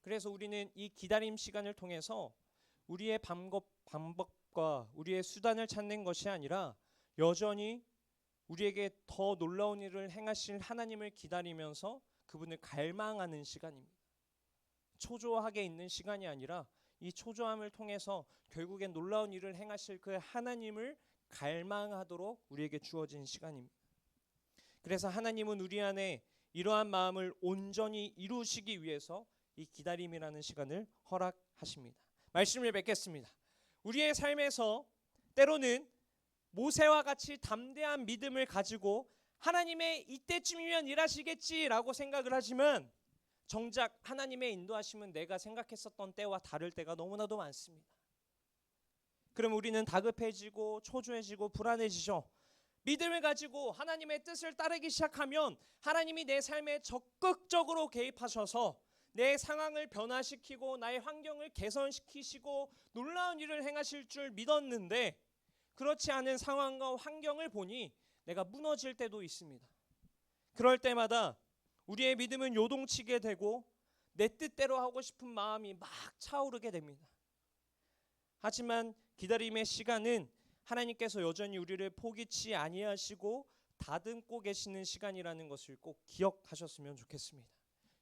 그래서 우리는 이 기다림 시간을 통해서 우리의 방법과 우리의 수단을 찾는 것이 아니라 여전히 우리에게 더 놀라운 일을 행하실 하나님을 기다리면서 그분을 갈망하는 시간입니다. 초조하게 있는 시간이 아니라 이 초조함을 통해서 결국엔 놀라운 일을 행하실 그 하나님을 갈망하도록 우리에게 주어진 시간입니다. 그래서 하나님은 우리 안에 이러한 마음을 온전히 이루시기 위해서 이 기다림이라는 시간을 허락하십니다. 말씀을 뵙겠습니다. 우리의 삶에서 때로는 모세와 같이 담대한 믿음을 가지고 하나님의 이때쯤이면 일하시겠지라고 생각을 하지만 정작 하나님의 인도하심은 내가 생각했었던 때와 다를 때가 너무나도 많습니다. 그럼 우리는 다급해지고 초조해지고 불안해지죠. 믿음을 가지고 하나님의 뜻을 따르기 시작하면 하나님이 내 삶에 적극적으로 개입하셔서 내 상황을 변화시키고 나의 환경을 개선시키시고 놀라운 일을 행하실 줄 믿었는데 그렇지 않은 상황과 환경을 보니 내가 무너질 때도 있습니다. 그럴 때마다 우리의 믿음은 요동치게 되고 내 뜻대로 하고 싶은 마음이 막 차오르게 됩니다. 하지만 기다림의 시간은 하나님께서 여전히 우리를 포기치 아니하시고 다듬고 계시는 시간이라는 것을 꼭 기억하셨으면 좋겠습니다.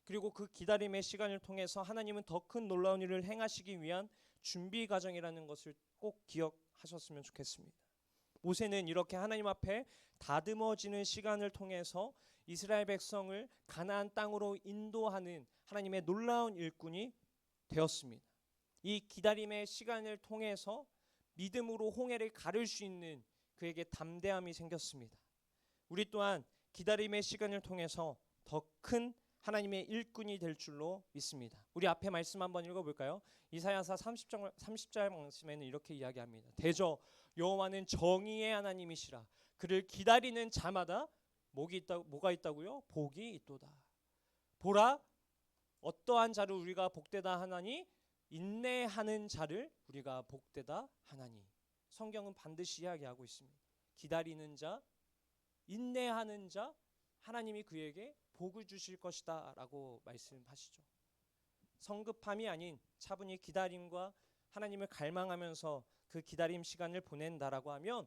그리고 그 기다림의 시간을 통해서 하나님은 더 큰 놀라운 일을 행하시기 위한 준비 과정이라는 것을 꼭 기억하셨으면 좋겠습니다. 모세는 이렇게 하나님 앞에 다듬어지는 시간을 통해서 이스라엘 백성을 가나안 땅으로 인도하는 하나님의 놀라운 일꾼이 되었습니다. 이 기다림의 시간을 통해서 믿음으로 홍해를 가를 수 있는 그에게 담대함이 생겼습니다. 우리 또한 기다림의 시간을 통해서 더 큰 하나님의 일꾼이 될 줄로 믿습니다. 우리 앞에 말씀 한번 읽어볼까요? 이사야서 30절 말씀에는 이렇게 이야기합니다. 대저 여호와는 정의의 하나님이시라. 그를 기다리는 자마다 뭐가 있다고요? 복이 있도다. 보라, 어떠한 자를 우리가 복되다 하나니 인내하는 자를 우리가 복되다 하나니. 성경은 반드시 이야기하고 있습니다. 기다리는 자, 인내하는 자, 하나님이 그에게 복을 주실 것이다 라고 말씀하시죠. 성급함이 아닌 차분히 기다림과 하나님을 갈망하면서 그 기다림 시간을 보낸다라고 하면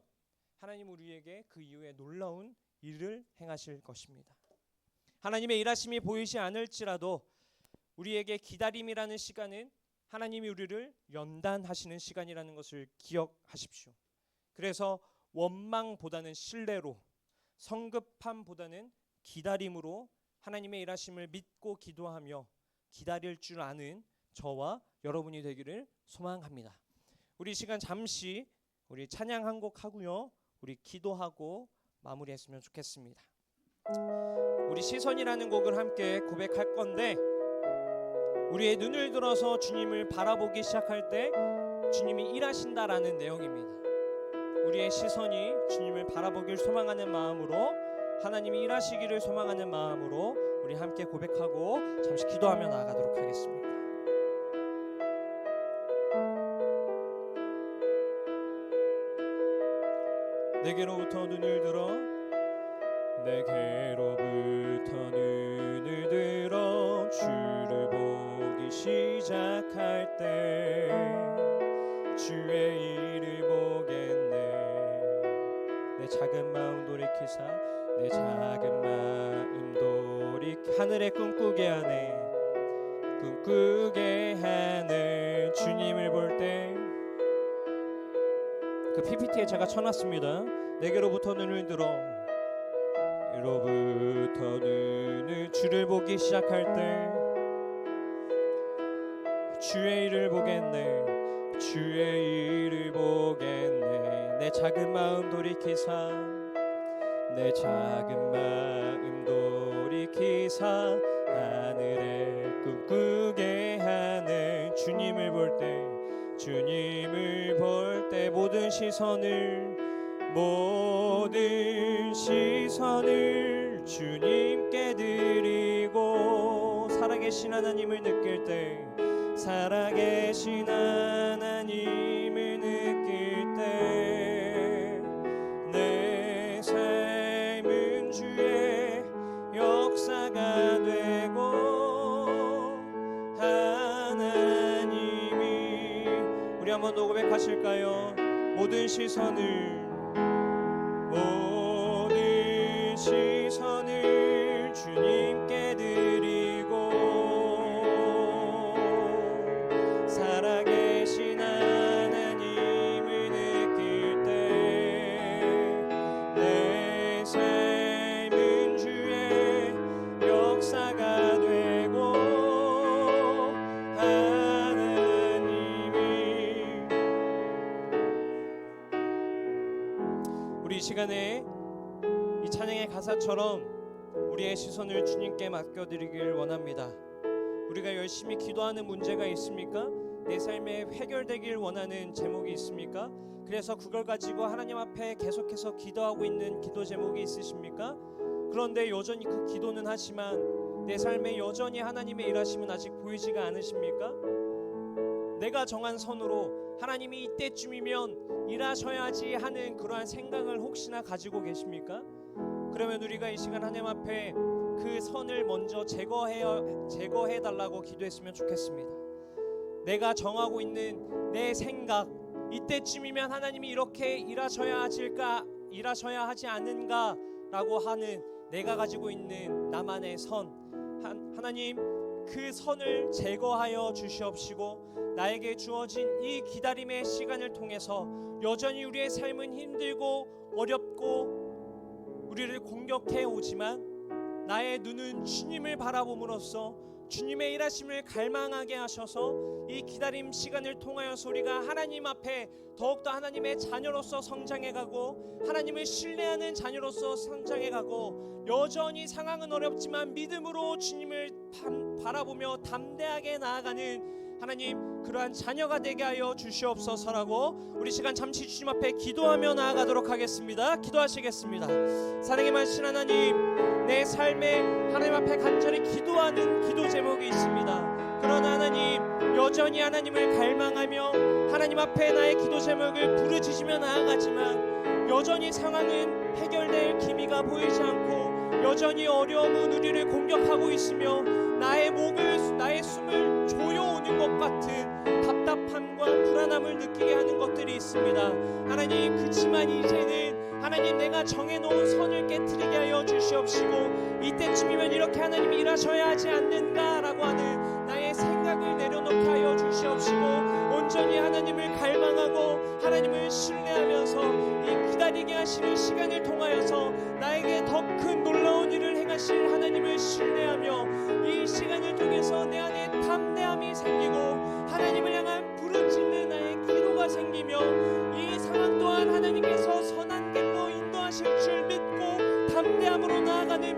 하나님 우리에게 그 이후에 놀라운 일을 행하실 것입니다. 하나님의 일하심이 보이지 않을지라도 우리에게 기다림이라는 시간은 하나님이 우리를 연단하시는 시간이라는 것을 기억하십시오. 그래서 원망보다는 신뢰로, 성급함보다는 기다림으로 하나님의 일하심을 믿고 기도하며 기다릴 줄 아는 저와 여러분이 되기를 소망합니다. 우리 시간 잠시 우리 찬양 한 곡 하고요. 우리 기도하고 마무리했으면 좋겠습니다. 우리 시선이라는 곡을 함께 고백할 건데, 우리의 눈을 들어서 주님을 바라보기 시작할 때 주님이 일하신다라는 내용입니다. 우리의 시선이 주님을 바라보길 소망하는 마음으로, 하나님이 일하시기를 소망하는 마음으로 우리 함께 고백하고 잠시 기도하며 나아가도록 하겠습니다. 내게로부터 눈을 들어, 내게로부터 눈을 들어 주를 보기 시작할 때 주의 일을 보겠네. 내 작은 마음 돌이키사, 내 작은 마음 하늘에 꿈꾸게 하네. 꿈꾸게 하는 주님을 볼 때, 그 PPT에 제가 쳐놨습니다. 내게로부터 눈을 들어, 로부터 눈을 주를 보기 시작할 때 주의 일을 보겠네. 주의 일을 보겠네. 내 작은 마음 돌이키사, 내 작은 마음 돌이키사 하늘에 꿈꾸게 하는 주님을 볼 때, 주님을 볼 때 모든 시선을 주님께 드리고, 살아계신 하나님을 느낄 때, 살아계신 하나님을 느낄 때, 내 삶은 주의 역사가 되고, 하나님이, 우리 한번 더 고백하실까요? 모든 시선을 주님께 드리고, 살아계신 하나님을 느낄 때, 내 삶은 주의 역사가 되고, 하나님이. 우리 이 시간에 이 찬양의 가사처럼 우리의 시선을 주님께 맡겨드리길 원합니다. 우리가 열심히 기도하는 문제가 있습니까? 내 삶에 해결되길 원하는 제목이 있습니까? 그래서 그걸 가지고 하나님 앞에 계속해서 기도하고 있는 기도 제목이 있으십니까? 그런데 여전히 그 기도는 하지만 내 삶에 여전히 하나님의 일하심은 아직 보이지가 않으십니까? 내가 정한 선으로 하나님이 이때쯤이면 일하셔야지 하는 그러한 생각을 혹시나 가지고 계십니까? 그러면 우리가 이 시간 하나님 앞에 그 선을 먼저 제거해 달라고 기도했으면 좋겠습니다. 내가 정하고 있는 내 생각, 이때쯤이면 하나님이 이렇게 일하셔야 하지 않은가라고 하는 내가 가지고 있는 나만의 선, 하나님 그 선을 제거하여 주시옵시고, 나에게 주어진 이 기다림의 시간을 통해서 여전히 우리의 삶은 힘들고 어렵고 우리를 공격해 오지만 나의 눈은 주님을 바라봄으로써 주님의 일하심을 갈망하게 하셔서 이 기다림 시간을 통하여서 우리가 하나님 앞에 더욱더 하나님의 자녀로서 성장해가고, 하나님을 신뢰하는 자녀로서 성장해가고, 여전히 상황은 어렵지만 믿음으로 주님을 바라보며 담대하게 나아가는 하나님, 그러한 자녀가 되게 하여 주시옵소서라고 우리 시간 잠시 주님 앞에 기도하며 나아가도록 하겠습니다. 기도하시겠습니다. 사랑의 많으신 하나님, 내 삶에 하나님 앞에 간절히 기도하는 기도 제목이 있습니다. 그러나 하나님, 여전히 하나님을 갈망하며 하나님 앞에 나의 기도 제목을 부르짖으며 나아가지만 여전히 상황은 해결될 기미가 보이지 않고 여전히 어려움은 우리를 공격하고 있으며 나의 숨을 조여오는 것 같은 답답함과 불안함을 느끼게 하는 것들이 있습니다. 하나님, 그치만 이제는 하나님, 내가 정해놓은 선을 깨트리게 하여 주시옵시고, 이때쯤이면 이렇게 하나님이 일하셔야 하지 않는가라고 하는 나의 생각을 내려놓게 하여 주시옵시고, 온전히 하나님을 갈망하고 하나님을 신뢰하면서 이 기다리게 하시는 시간을 통하여서 나에게 더 큰 놀라운 일을 행하실 하나님을 신뢰하며 이 시간을 통해서 내 안에 담대함이 생기고 하나님을 향한 부르짖는 나의 기도가 생기며, 이 상황 또한 하나님께서 선한 길로 인도하실 줄 믿고 담대함으로 나아가는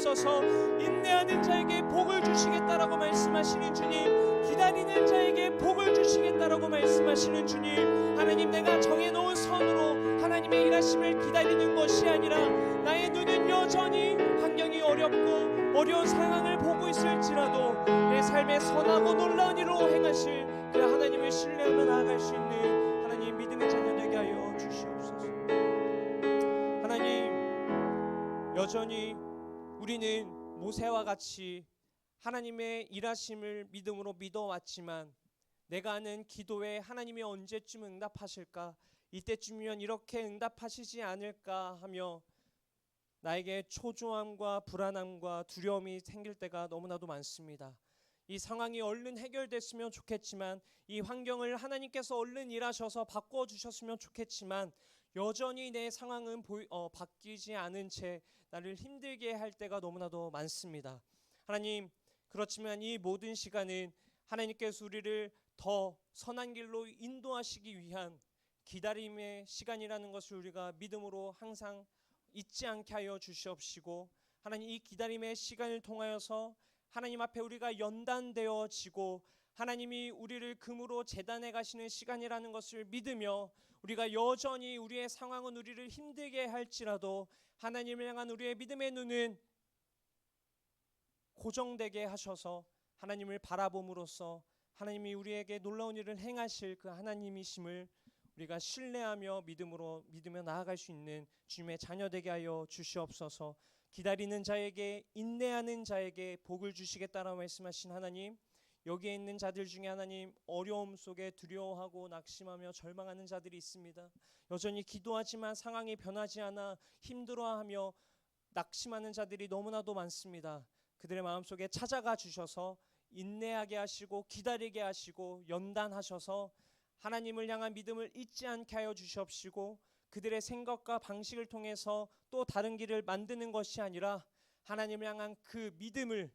주시옵소서. 인내하는 자에게 복을 주시겠다라고 말씀하시는 주님, 기다리는 자에게 복을 주시겠다라고 말씀하시는 주님, 하나님, 내가 정해놓은 선으로 하나님의 일하심을 기다리는 것이 아니라 나의 눈은 여전히 환경이 어렵고 어려운 상황을 보고 있을지라도 내 삶에 선하고 놀라운 일로 행하실 그 하나님을 신뢰하며 나아갈 수 있는 하나님 믿음의 자녀 되게 하여 주시옵소서. 하나님, 여전히 우리는 모세와 같이 하나님의 일하심을 믿음으로 믿어왔지만 내가 하는 기도에 하나님이 언제쯤 응답하실까, 이때쯤이면 이렇게 응답하시지 않을까 하며 나에게 초조함과 불안함과 두려움이 생길 때가 너무나도 많습니다. 이 상황이 얼른 해결됐으면 좋겠지만, 이 환경을 하나님께서 얼른 일하셔서 바꿔주셨으면 좋겠지만 여전히 내 상황은 바뀌지 않은 채 나를 힘들게 할 때가 너무나도 많습니다. 하나님, 그렇지만 이 모든 시간은 하나님께서 우리를 더 선한 길로 인도하시기 위한 기다림의 시간이라는 것을 우리가 믿음으로 항상 잊지 않게 하여 주시옵시고, 하나님, 이 기다림의 시간을 통하여서 하나님 앞에 우리가 연단되어지고 하나님이 우리를 금으로 제단해 가시는 시간이라는 것을 믿으며, 우리가 여전히 우리의 상황은 우리를 힘들게 할지라도 하나님을 향한 우리의 믿음의 눈은 고정되게 하셔서 하나님을 바라봄으로써 하나님이 우리에게 놀라운 일을 행하실 그 하나님이심을 우리가 신뢰하며 믿으며 나아갈 수 있는 주님의 자녀 되게 하여 주시옵소서. 기다리는 자에게, 인내하는 자에게 복을 주시겠다라고 말씀하신 하나님, 여기에 있는 자들 중에 하나님, 어려움 속에 두려워하고 낙심하며 절망하는 자들이 있습니다. 여전히 기도하지만 상황이 변하지 않아 힘들어하며 낙심하는 자들이 너무나도 많습니다. 그들의 마음속에 찾아가 주셔서 인내하게 하시고 기다리게 하시고 연단하셔서 하나님을 향한 믿음을 잊지 않게 하여 주시옵시고, 그들의 생각과 방식을 통해서 또 다른 길을 만드는 것이 아니라 하나님을 향한 그 믿음을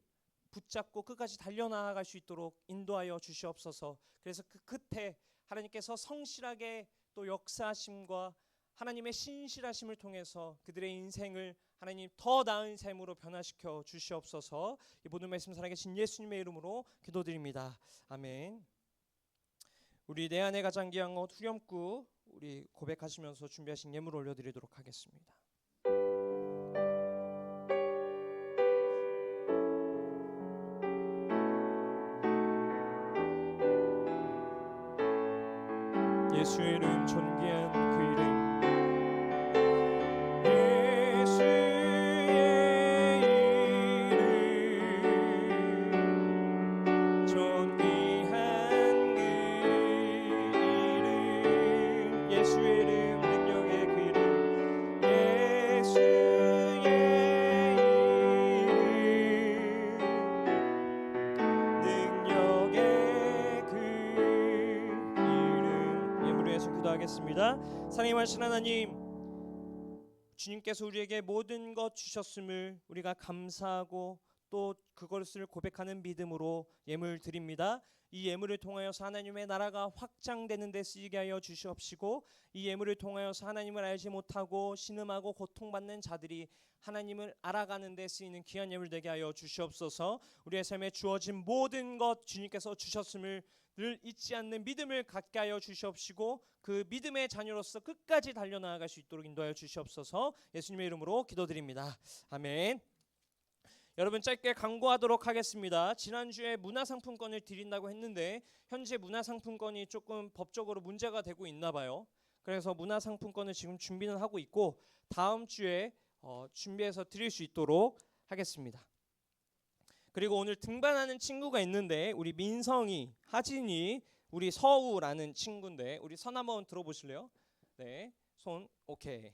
붙잡고 끝까지 달려나아갈 수 있도록 인도하여 주시옵소서. 그래서 그 끝에 하나님께서 성실하게 또 역사하심과 하나님의 신실하심을 통해서 그들의 인생을 하나님 더 나은 삶으로 변화시켜 주시옵소서. 이 모든 말씀 살아계신 예수님의 이름으로 기도드립니다. 아멘. 우리 내 안에 가장 귀한 것 후렴구 우리 고백하시면서 준비하신 예물 올려드리도록 하겠습니다. 예수의 이름, 존귀한 그 이름, 기도하겠습니다. 사랑하신 하나님, 주님께서 우리에게 모든 것 주셨음을 우리가 감사하고 또 그것을 고백하는 믿음으로 예물 드립니다. 이 예물을 통하여서 하나님의 나라가 확장되는 데 쓰이게 하여 주시옵시고, 이 예물을 통하여서 하나님을 알지 못하고 신음하고 고통받는 자들이 하나님을 알아가는 데 쓰이는 귀한 예물 되게 하여 주시옵소서. 우리의 삶에 주어진 모든 것 주님께서 주셨음을 늘 잊지 않는 믿음을 갖게 하여 주시옵시고, 그 믿음의 자녀로서 끝까지 달려나아갈 수 있도록 인도하여 주시옵소서. 예수님의 이름으로 기도드립니다. 아멘. 여러분, 짧게 광고하도록 하겠습니다. 지난주에 문화상품권을 드린다고 했는데 현재 문화상품권이 조금 법적으로 문제가 되고 있나 봐요. 그래서 문화상품권을 지금 준비는 하고 있고 다음 주에 준비해서 드릴 수 있도록 하겠습니다. 그리고 오늘 등반하는 친구가 있는데 우리 민성이, 하진이, 우리 서우라는 친구인데 우리 선 한번 들어보실래요? 네, 손 오케이.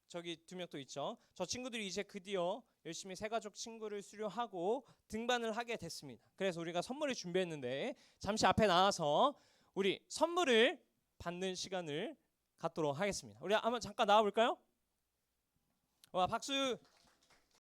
저기 두 명 또 있죠. 저 친구들이 이제 드디어 열심히 새가족 친구를 수료하고 등반을 하게 됐습니다. 그래서 우리가 선물을 준비했는데 잠시 앞에 나와서 우리 선물을 받는 시간을 갖도록 하겠습니다. 우리 한번 잠깐 나와 볼까요? 와, 박수.